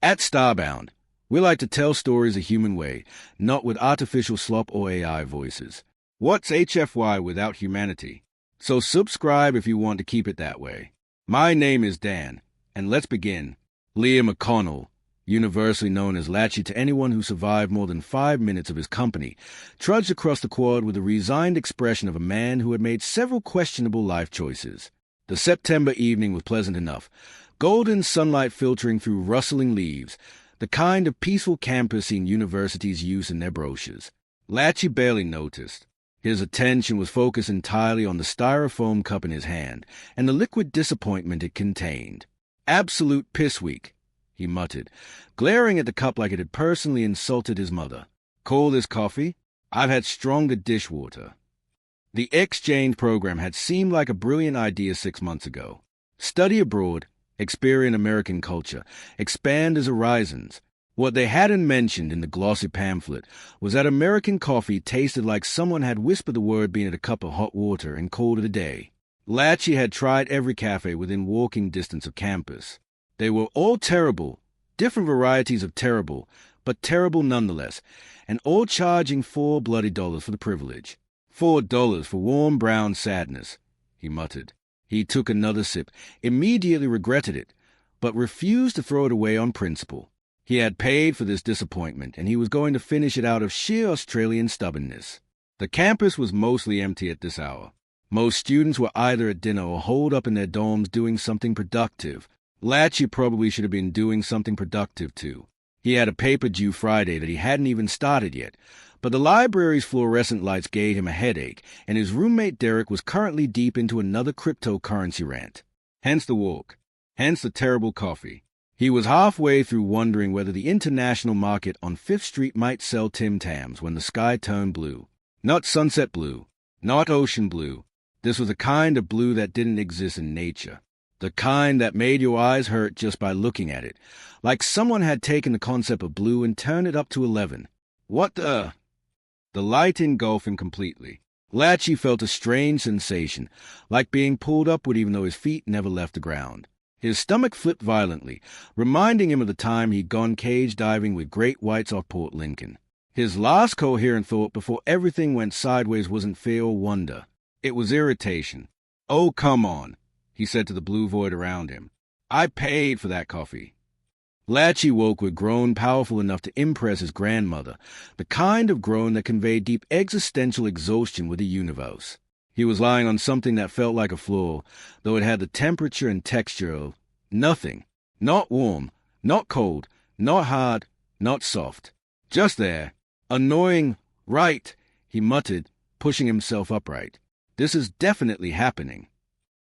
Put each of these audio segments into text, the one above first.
At Starbound, we like to tell stories a human way, not with artificial slop or AI voices. What's HFY without humanity? So subscribe if you want to keep it that way. My name is Dan, and let's begin. Liam McConnell, universally known as Latchy to anyone who survived more than 5 minutes of his company, trudged across the quad with the resigned expression of a man who had made several questionable life choices. The September evening was pleasant enough, golden sunlight filtering through rustling leaves, the kind of peaceful campus universities use in their brochures. Latchy barely noticed. His attention was focused entirely on the styrofoam cup in his hand and the liquid disappointment it contained. "Absolute piss week," he muttered, glaring at the cup like it had personally insulted his mother. "Call this coffee? I've had stronger dishwater." The exchange program had seemed like a brilliant idea 6 months ago. Study abroad, experience American culture, expand his horizons. What they hadn't mentioned in the glossy pamphlet was that American coffee tasted like someone had whispered the word being at a cup of hot water and called it a day. Latchy had tried every cafe within walking distance of campus. They were all terrible, different varieties of terrible, but terrible nonetheless, and all charging $4 for the privilege. $4 for warm brown sadness, he muttered. He took another sip, immediately regretted it, but refused to throw it away on principle. He had paid for this disappointment, and he was going to finish it out of sheer Australian stubbornness. The campus was mostly empty at this hour. Most students were either at dinner or holed up in their dorms doing something productive. Latchy probably should have been doing something productive too. He had a paper due Friday that he hadn't even started yet, but the library's fluorescent lights gave him a headache, and his roommate Derek was currently deep into another cryptocurrency rant. Hence the walk. Hence the terrible coffee. He was halfway through wondering whether the international market on 5th Street might sell Tim Tams when the sky turned blue. Not sunset blue. Not ocean blue. This was a kind of blue that didn't exist in nature. The kind that made your eyes hurt just by looking at it, like someone had taken the concept of blue and turned it up to 11. What the... The light engulfed him completely. Latchy felt a strange sensation, like being pulled upward even though his feet never left the ground. His stomach flipped violently, reminding him of the time he'd gone cage diving with great whites off Port Lincoln. His last coherent thought before everything went sideways wasn't fear or wonder. It was irritation. "Oh, come on," he said to the blue void around him. "I paid for that coffee." Latchy woke with groan powerful enough to impress his grandmother, the kind of groan that conveyed deep existential exhaustion with the universe. He was lying on something that felt like a floor, though it had the temperature and texture of nothing. Not warm, not cold, not hard, not soft. Just there. Annoying. Right, he muttered, pushing himself upright. This is definitely happening.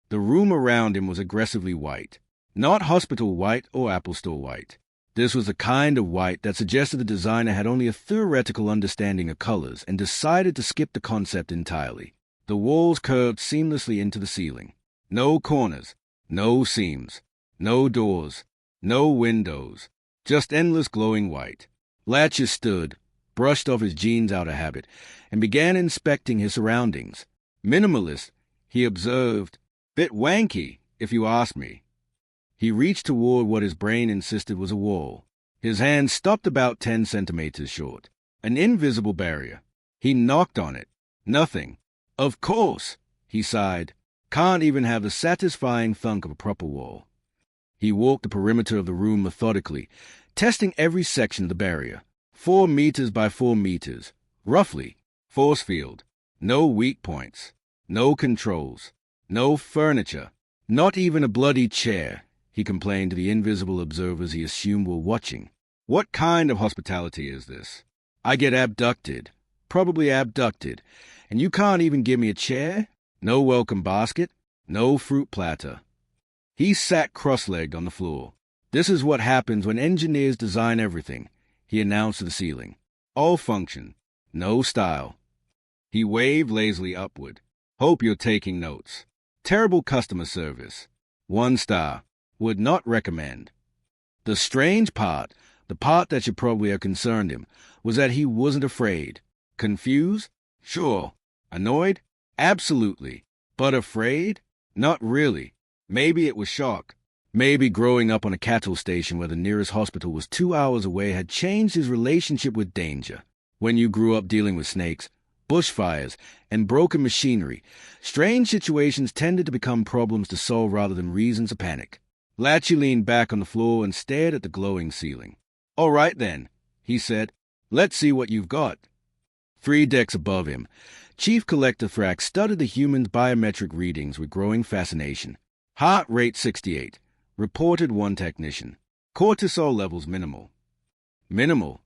The room around him was aggressively white. Not hospital white or Apple Store white. This was a kind of white that suggested the designer had only a theoretical understanding of colors and decided to skip the concept entirely. The walls curved seamlessly into the ceiling. No corners, no seams, no doors, no windows, just endless glowing white. Latchy stood, brushed off his jeans outer habit, and began inspecting his surroundings. Minimalist, he observed. Bit wanky, if you ask me. He reached toward what his brain insisted was a wall. His hand stopped about 10 centimeters short. An invisible barrier. He knocked on it. Nothing. "Of course," he sighed. "Can't even have the satisfying thunk of a proper wall." He walked the perimeter of the room methodically, testing every section of the barrier. 4 meters by 4 meters. Roughly. Force field. No weak points. No controls. No furniture. Not even a bloody chair, he complained to the invisible observers he assumed were watching. "What kind of hospitality is this? I get abducted. Probably abducted. And you can't even give me a chair? No welcome basket? No fruit platter." He sat cross-legged on the floor. "This is what happens when engineers design everything," he announced to the ceiling. "All function. No style." He waved lazily upward. "Hope you're taking notes. Terrible customer service. 1 star. Would not recommend." The strange part, the part that should probably have concerned him, was that he wasn't afraid. Confused? Sure. Annoyed? Absolutely. But afraid? Not really. Maybe it was shock. Maybe growing up on a cattle station where the nearest hospital was 2 hours away had changed his relationship with danger. When you grew up dealing with snakes, bushfires, and broken machinery, strange situations tended to become problems to solve rather than reasons of panic. Latchy leaned back on the floor and stared at the glowing ceiling. "All right, then," he said. "Let's see what you've got." 3 decks above him, Chief Collector Thrax studied the human's biometric readings with growing fascination. Heart rate 68. Reported 1 technician. Cortisol levels minimal. Minimal?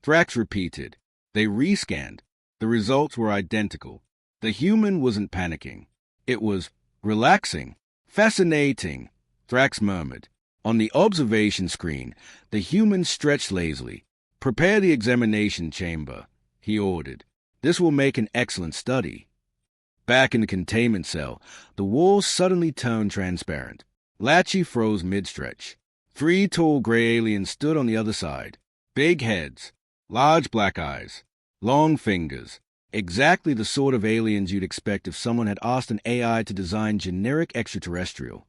Thrax repeated. They rescanned. The results were identical. The human wasn't panicking. It was relaxing. Fascinating, Thrax murmured. On the observation screen, the human stretched lazily. "Prepare the examination chamber," he ordered. "This will make an excellent study." Back in the containment cell, the walls suddenly turned transparent. Latchy froze mid-stretch. 3 tall gray aliens stood on the other side. Big heads, large black eyes, long fingers. Exactly the sort of aliens you'd expect if someone had asked an AI to design generic extraterrestrial.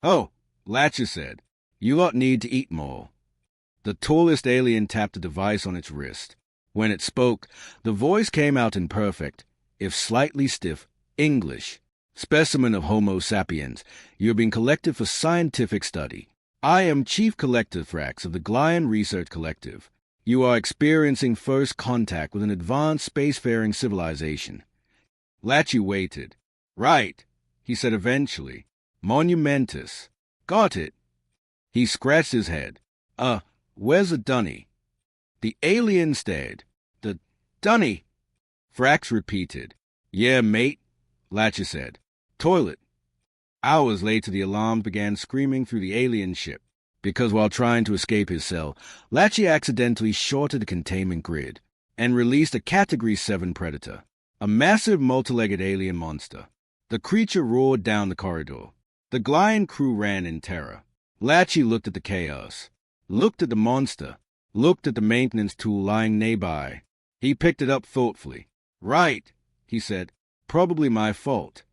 "Oh," Latchy said, "you lot need to eat more." The tallest alien tapped a device on its wrist. When it spoke, the voice came out in perfect, if slightly stiff, English. "Specimen of Homo sapiens, you have been collected for scientific study. I am Chief Collector Thrax of the Glycon Research Collective. You are experiencing first contact with an advanced spacefaring civilization." Latchy waited. "Right," he said eventually. "Monumentous. Got it." He scratched his head. Where's the dunny?" The alien stared. "The dunny?" Thrax repeated. "Yeah, mate," Latchy said. "Toilet." Hours later, the alarms began screaming through the alien ship, because while trying to escape his cell, Latchy accidentally shorted the containment grid and released a Category 7 predator, a massive multi-legged alien monster. The creature roared down the corridor. The Glycon crew ran in terror. Latchy looked at the chaos, looked at the monster, looked at the maintenance tool lying nearby. He picked it up thoughtfully. "Right," he said. "Probably my fault."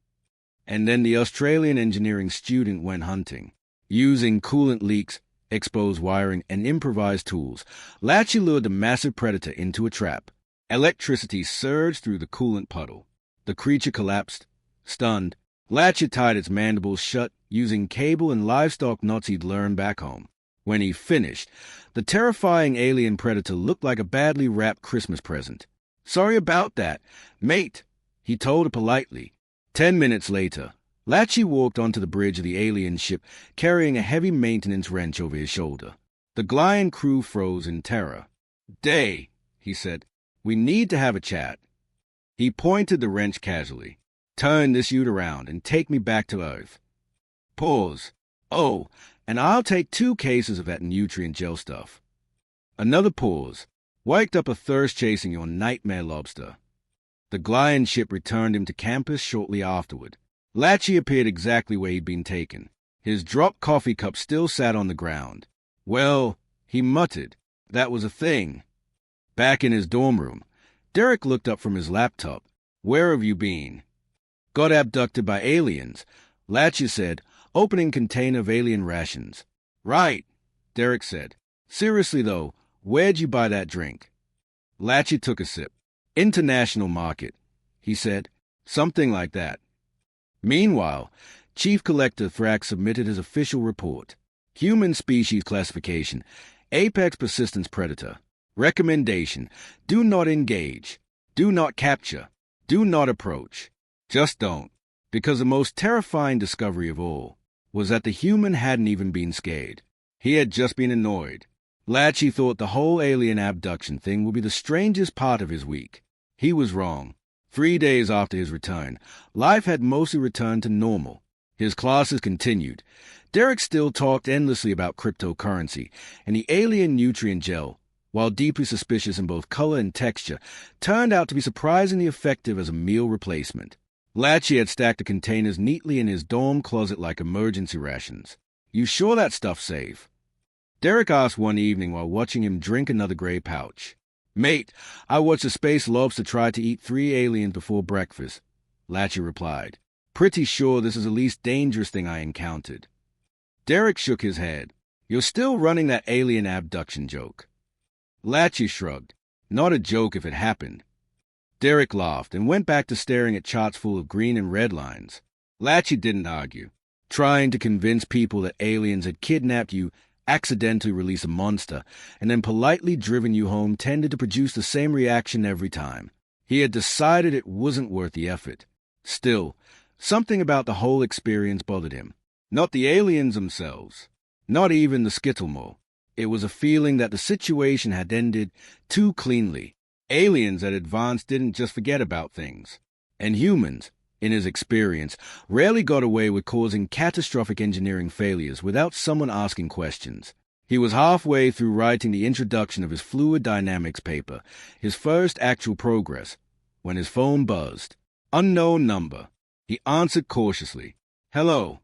And then the Australian engineering student went hunting. Using coolant leaks, exposed wiring, and improvised tools, Latchy lured the massive predator into a trap. Electricity surged through the coolant puddle. The creature collapsed, stunned. Latchy tied its mandibles shut using cable and livestock knots he'd learned back home. When he finished, the terrifying alien predator looked like a badly wrapped Christmas present. "Sorry about that, mate," he told her politely. 10 minutes later, Latchy walked onto the bridge of the alien ship, carrying a heavy maintenance wrench over his shoulder. The Glycon crew froze in terror. "Day," he said. "We need to have a chat." He pointed the wrench casually. "Turn this ute around and take me back to Earth." Pause. "Oh, and I'll take 2 cases of that nutrient gel stuff." Another pause. "Waked up a thirst chasing your nightmare lobster." The Glycon ship returned him to campus shortly afterward. Latchy appeared exactly where he'd been taken. His dropped coffee cup still sat on the ground. "Well," he muttered, "that was a thing." Back in his dorm room, Derek looked up from his laptop. "Where have you been?" "Got abducted by aliens," Latchy said, opening container of alien rations. "Right," Derek said. "Seriously, though, where'd you buy that drink?" Latchy took a sip. "International market," he said. "Something like that." Meanwhile, Chief Collector Thrax submitted his official report. Human species classification, apex persistence predator. Recommendation, do not engage, do not capture, do not approach. Just don't. Because the most terrifying discovery of all was that the human hadn't even been scared. He had just been annoyed. Latchy thought the whole alien abduction thing would be the strangest part of his week. He was wrong. 3 days after his return, life had mostly returned to normal. His classes continued. Derek still talked endlessly about cryptocurrency, and the alien nutrient gel, while deeply suspicious in both color and texture, turned out to be surprisingly effective as a meal replacement. Latchy had stacked the containers neatly in his dorm closet like emergency rations. "You sure that stuff's safe?" Derek asked one evening while watching him drink another gray pouch. "Mate, I watched a space lobster try to eat 3 aliens before breakfast," Latchy replied. "Pretty sure this is the least dangerous thing I encountered." Derek shook his head. You're still running that alien abduction joke. Latchy shrugged. Not a joke if it happened. Derek laughed and went back to staring at charts full of green and red lines. Latchy didn't argue. Trying to convince people that aliens had kidnapped you, accidentally released a monster, and then politely driven you home tended to produce the same reaction every time. He had decided it wasn't worth the effort. Still, something about the whole experience bothered him. Not the aliens themselves. Not even the skittlemore. It was a feeling that the situation had ended too cleanly. Aliens at advanced didn't just forget about things. And humans, in his experience, rarely got away with causing catastrophic engineering failures without someone asking questions. He was halfway through writing the introduction of his fluid dynamics paper, his first actual progress, when his phone buzzed. Unknown number. He answered cautiously. Hello.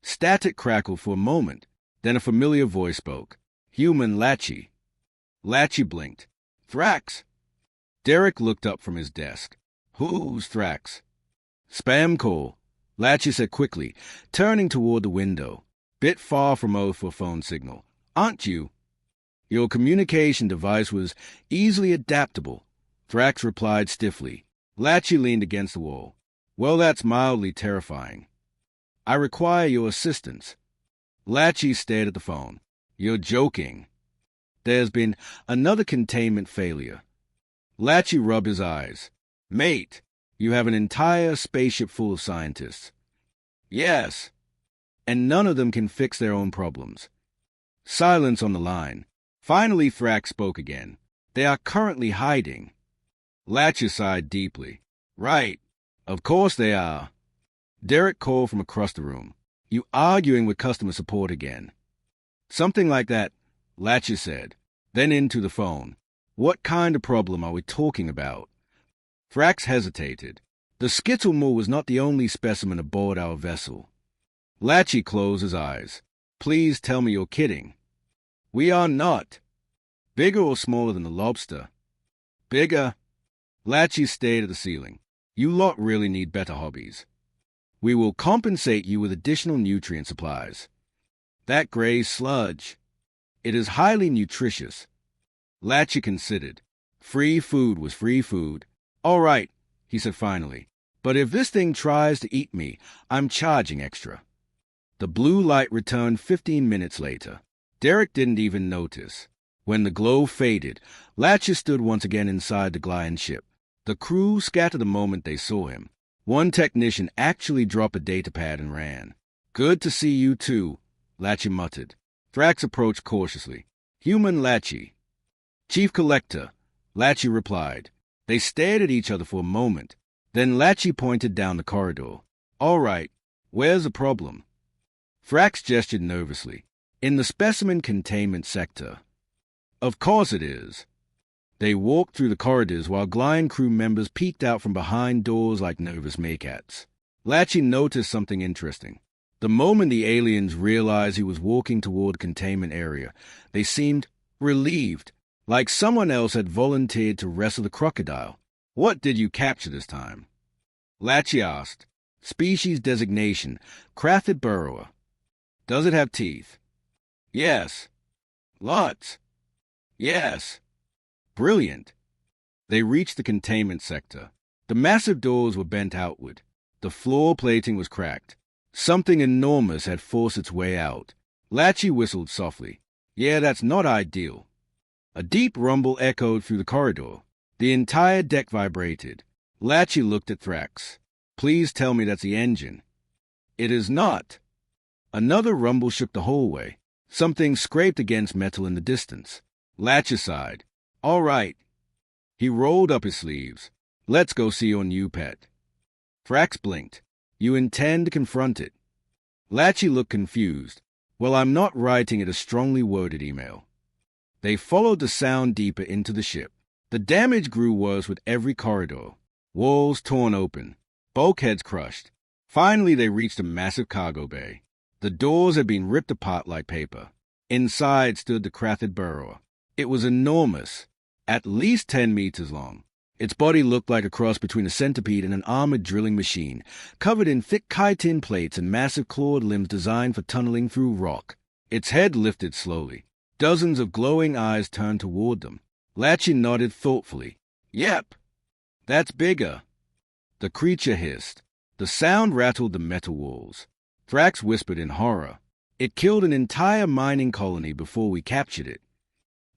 Static crackled for a moment. Then a familiar voice spoke. Human Latchy. Latchy blinked. Thrax. Derek looked up from his desk. Who's Thrax? Spam call, Latchy said quickly, turning toward the window. Bit far from Earth for phone signal. Aren't you? Your communication device was easily adaptable, Thrax replied stiffly. Latchy leaned against the wall. Well, that's mildly terrifying. I require your assistance. Latchy stared at the phone. You're joking. There's been another containment failure. Latchy rubbed his eyes. Mate, you have an entire spaceship full of scientists. Yes. And none of them can fix their own problems. Silence on the line. Finally, Thrax spoke again. They are currently hiding. Latchy sighed deeply. Right. Of course they are. Derek called from across the room. You arguing with customer support again. Something like that, Latchy said. Then into the phone. What kind of problem are we talking about? Thrax hesitated. The skittlemore was not the only specimen aboard our vessel. Latchy closed his eyes. Please tell me you're kidding. We are not. Bigger or smaller than the lobster? Bigger. Latchy stared at the ceiling. You lot really need better hobbies. We will compensate you with additional nutrient supplies. That gray sludge. It is highly nutritious. Latchy considered. Free food was free food. All right, he said finally. But if this thing tries to eat me, I'm charging extra. The blue light returned 15 minutes later. Derek didn't even notice. When the glow faded, Latchy stood once again inside the Glycon ship. The crew scattered the moment they saw him. One technician actually dropped a data pad and ran. Good to see you too, Latchy muttered. Thrax approached cautiously. Human Latchy. Chief Collector, Latchy replied. They stared at each other for a moment. Then Latchy pointed down the corridor. All right, where's the problem? Thrax gestured nervously. In the specimen containment sector. Of course it is. They walked through the corridors while Glycon crew members peeked out from behind doors like nervous maycats. Latchy noticed something interesting. The moment the aliens realized he was walking toward the containment area, they seemed relieved, like someone else had volunteered to wrestle the crocodile. What did you capture this time? Latchy asked. Species designation, crafted burrower. Does it have teeth? Yes. Lots. Yes. Brilliant. They reached the containment sector. The massive doors were bent outward. The floor plating was cracked. Something enormous had forced its way out. Latchy whistled softly. Yeah, that's not ideal. A deep rumble echoed through the corridor. The entire deck vibrated. Latchy looked at Thrax. Please tell me that's the engine. It is not. Another rumble shook the hallway. Something scraped against metal in the distance. Latchy sighed. All right. He rolled up his sleeves. Let's go see your new pet. Thrax blinked. You intend to confront it? Latchy looked confused. Well, I'm not writing it a strongly worded email. They followed the sound deeper into the ship. The damage grew worse with every corridor. Walls torn open. Bulkheads crushed. Finally, they reached a massive cargo bay. The doors had been ripped apart like paper. Inside stood the crafted burrower. It was enormous, at least 10 meters long. Its body looked like a cross between a centipede and an armored drilling machine, covered in thick chitin plates and massive clawed limbs designed for tunneling through rock. Its head lifted slowly. Dozens of glowing eyes turned toward them. Latchy nodded thoughtfully. Yep, that's bigger. The creature hissed. The sound rattled the metal walls. Thrax whispered in horror. It killed an entire mining colony before we captured it.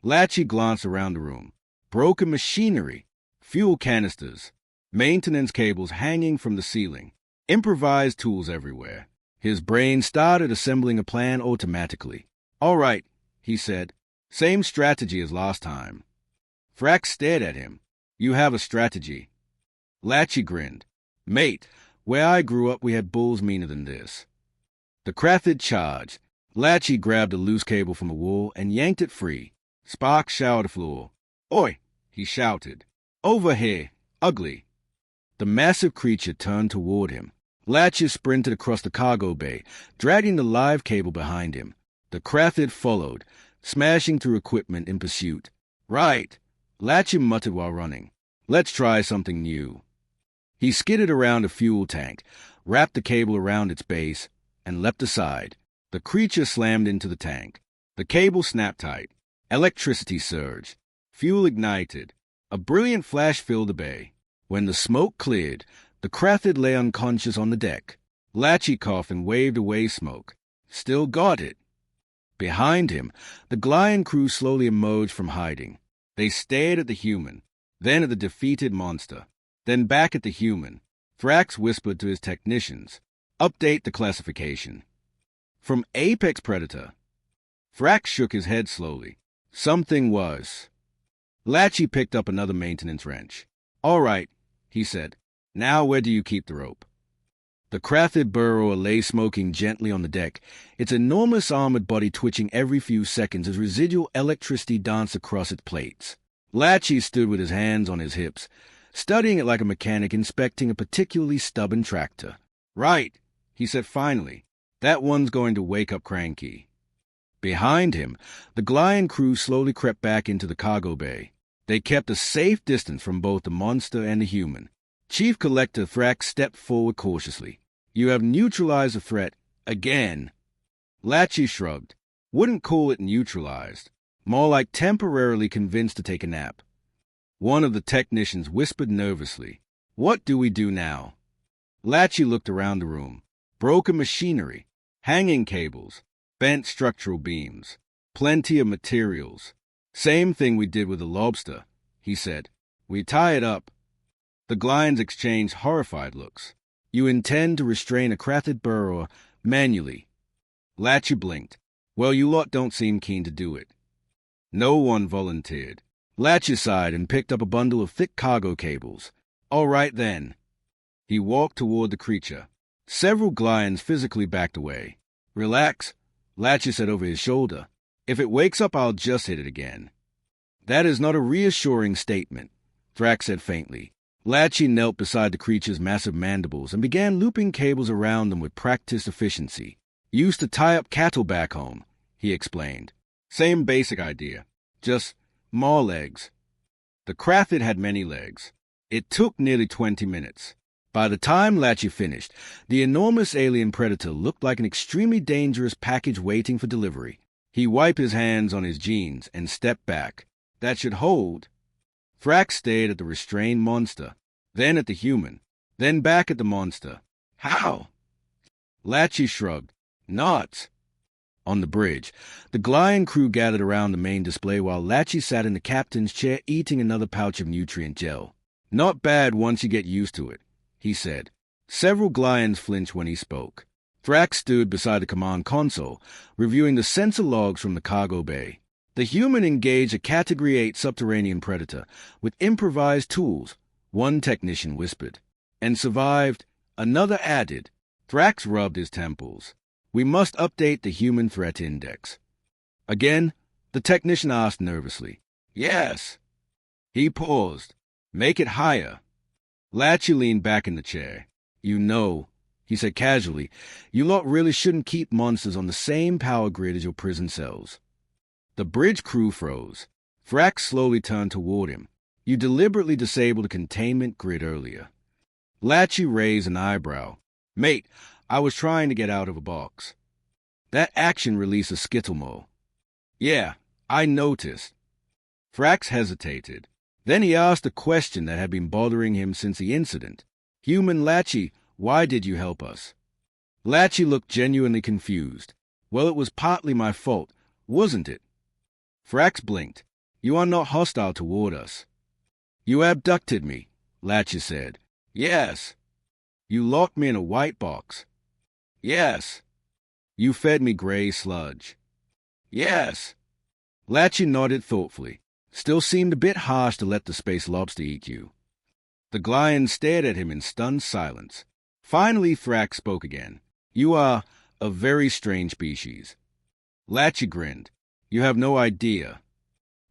Latchy glanced around the room. Broken machinery, fuel canisters, maintenance cables hanging from the ceiling, improvised tools everywhere. His brain started assembling a plan automatically. All right, he said. Same strategy as last time. Thrax stared at him. You have a strategy. Latchy grinned. Mate, where I grew up we had bulls meaner than this. The Krathid charged. Latchy grabbed a loose cable from the wall and yanked it free. Sparks showered the floor. Oi, he shouted. Over here, ugly. The massive creature turned toward him. Latchy sprinted across the cargo bay, dragging the live cable behind him. The Krathid followed, smashing through equipment in pursuit. Right, Latchy muttered while running. Let's try something new. He skidded around a fuel tank, wrapped the cable around its base, and leapt aside. The creature slammed into the tank. The cable snapped tight. Electricity surged. Fuel ignited. A brilliant flash filled the bay. When the smoke cleared, the Krathid lay unconscious on the deck. Latchy coughed and waved away smoke. Still got it. Behind him, the Glycon crew slowly emerged from hiding. They stared at the human, then at the defeated monster, then back at the human. Thrax whispered to his technicians, "Update the classification." From apex predator. Thrax shook his head slowly. Something was. Latchy picked up another maintenance wrench. All right, he said. Now where do you keep the rope? The Krathid burrower lay smoking gently on the deck, its enormous armored body twitching every few seconds as residual electricity danced across its plates. Latchy stood with his hands on his hips, studying it like a mechanic inspecting a particularly stubborn tractor. Right, he said finally. That one's going to wake up cranky. Behind him, the Glycon crew slowly crept back into the cargo bay. They kept a safe distance from both the monster and the human. Chief Collector Thrax stepped forward cautiously. You have neutralized the threat again. Latchy shrugged. Wouldn't call it neutralized. More like temporarily convinced to take a nap. One of the technicians whispered nervously. What do we do now? Latchy looked around the room. Broken machinery, hanging cables, bent structural beams, plenty of materials. Same thing we did with the lobster, he said. We tie it up. The Glycons exchanged horrified looks. You intend to restrain a Krathid burrower manually. Latchy blinked. Well, you lot don't seem keen to do it. No one volunteered. Latchy sighed and picked up a bundle of thick cargo cables. All right then. He walked toward the creature. Several Glycons physically backed away. Relax, Latchy said over his shoulder. If it wakes up, I'll just hit it again. That is not a reassuring statement, Thrax said faintly. Latchy knelt beside the creature's massive mandibles and began looping cables around them with practiced efficiency. Used to tie up cattle back home, he explained. Same basic idea, just more legs. The Krathid had many legs. It took nearly 20 minutes. By the time Latchy finished, the enormous alien predator looked like an extremely dangerous package waiting for delivery. He wiped his hands on his jeans and stepped back. That should hold. Thrax stared at the restrained monster, then at the human, then back at the monster. How? Latchy shrugged. Not. On the bridge, the Glycon crew gathered around the main display while Latchy sat in the captain's chair eating another pouch of nutrient gel. Not bad once you get used to it, he said. Several Glycons flinched when he spoke. Thrax stood beside the command console, reviewing the sensor logs from the cargo bay. The human engaged a Category 8 subterranean predator with improvised tools, one technician whispered. And survived, another added. Thrax rubbed his temples. We must update the human threat index. Again, the technician asked nervously. Yes. He paused. Make it higher. Latchy leaned back in the chair. You know, he said casually, you lot really shouldn't keep monsters on the same power grid as your prison cells. The bridge crew froze. Thrax slowly turned toward him. You deliberately disabled a containment grid earlier. Latchy raised an eyebrow. Mate, I was trying to get out of a box. That action released a skittle. Yeah, I noticed. Frax hesitated. Then he asked a question that had been bothering him since the incident. Human Latchy, why did you help us? Latchy looked genuinely confused. Well, it was partly my fault, wasn't it? Frax blinked. You are not hostile toward us. You abducted me, Latchy said. Yes. You locked me in a white box. Yes. You fed me gray sludge. Yes. Latchy nodded thoughtfully. Still seemed a bit harsh to let the space lobster eat you. The Glycon stared at him in stunned silence. Finally, Frax spoke again. You are a very strange species. Latchy grinned. You have no idea.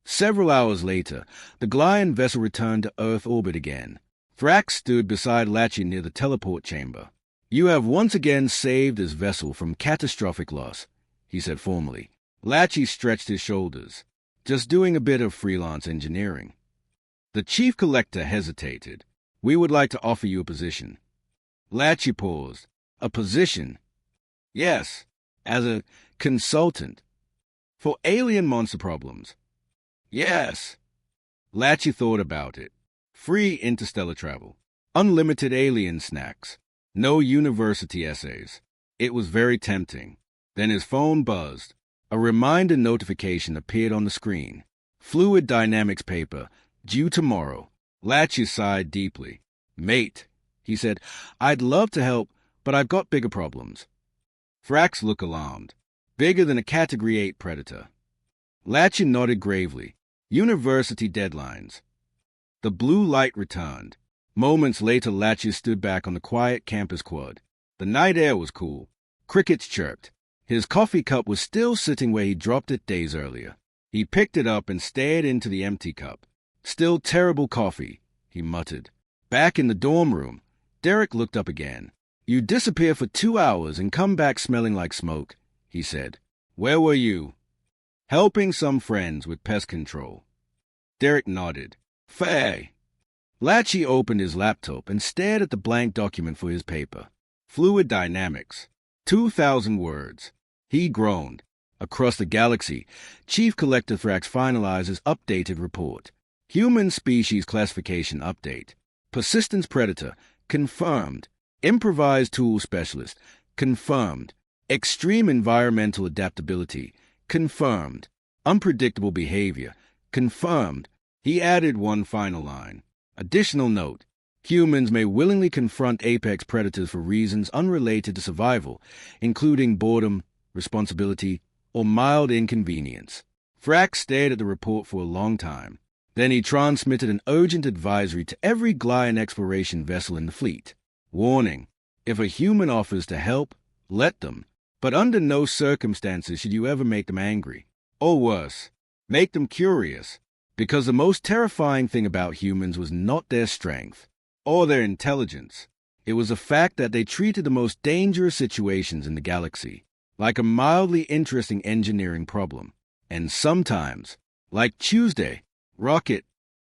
Several hours later, the Glycon vessel returned to Earth orbit again. Frax stood beside Latchy near the teleport chamber. You have once again saved this vessel from catastrophic loss, he said formally. Latchy stretched his shoulders. Just doing a bit of freelance engineering. The chief collector hesitated. We would like to offer you a position. Latchy paused. A position? Yes, as a consultant. For alien monster problems. Yes. Latchy thought about it. Free interstellar travel. Unlimited alien snacks. No university essays. It was very tempting. Then his phone buzzed. A reminder notification appeared on the screen. Fluid dynamics paper, due tomorrow. Latchy sighed deeply. Mate, he said, I'd love to help, but I've got bigger problems. Frax looked alarmed. Bigger than a Category 8 predator. Latchy nodded gravely. University deadlines. The blue light returned. Moments later, Latchy stood back on the quiet campus quad. The night air was cool. Crickets chirped. His coffee cup was still sitting where he dropped it days earlier. He picked it up and stared into the empty cup. Still terrible coffee, he muttered. Back in the dorm room, Derek looked up again. You disappear for 2 hours and come back smelling like smoke, he said. Where were you? Helping some friends with pest control. Derek nodded. Faye. Latchy opened his laptop and stared at the blank document for his paper. Fluid dynamics. 2,000 words. He groaned. Across the galaxy, Chief Collector Frax finalizes updated report. Human species classification update. Persistence predator. Confirmed. Improvised tool specialist. Confirmed. Extreme environmental adaptability. Confirmed. Unpredictable behavior. Confirmed. He added one final line. Additional note. Humans may willingly confront apex predators for reasons unrelated to survival, including boredom, responsibility, or mild inconvenience. Frax stared at the report for a long time. Then he transmitted an urgent advisory to every Glycon exploration vessel in the fleet. Warning. If a human offers to help, let them. But under no circumstances should you ever make them angry. Or worse, make them curious. Because the most terrifying thing about humans was not their strength or their intelligence. It was the fact that they treated the most dangerous situations in the galaxy like a mildly interesting engineering problem. And sometimes, like Tuesday, rocket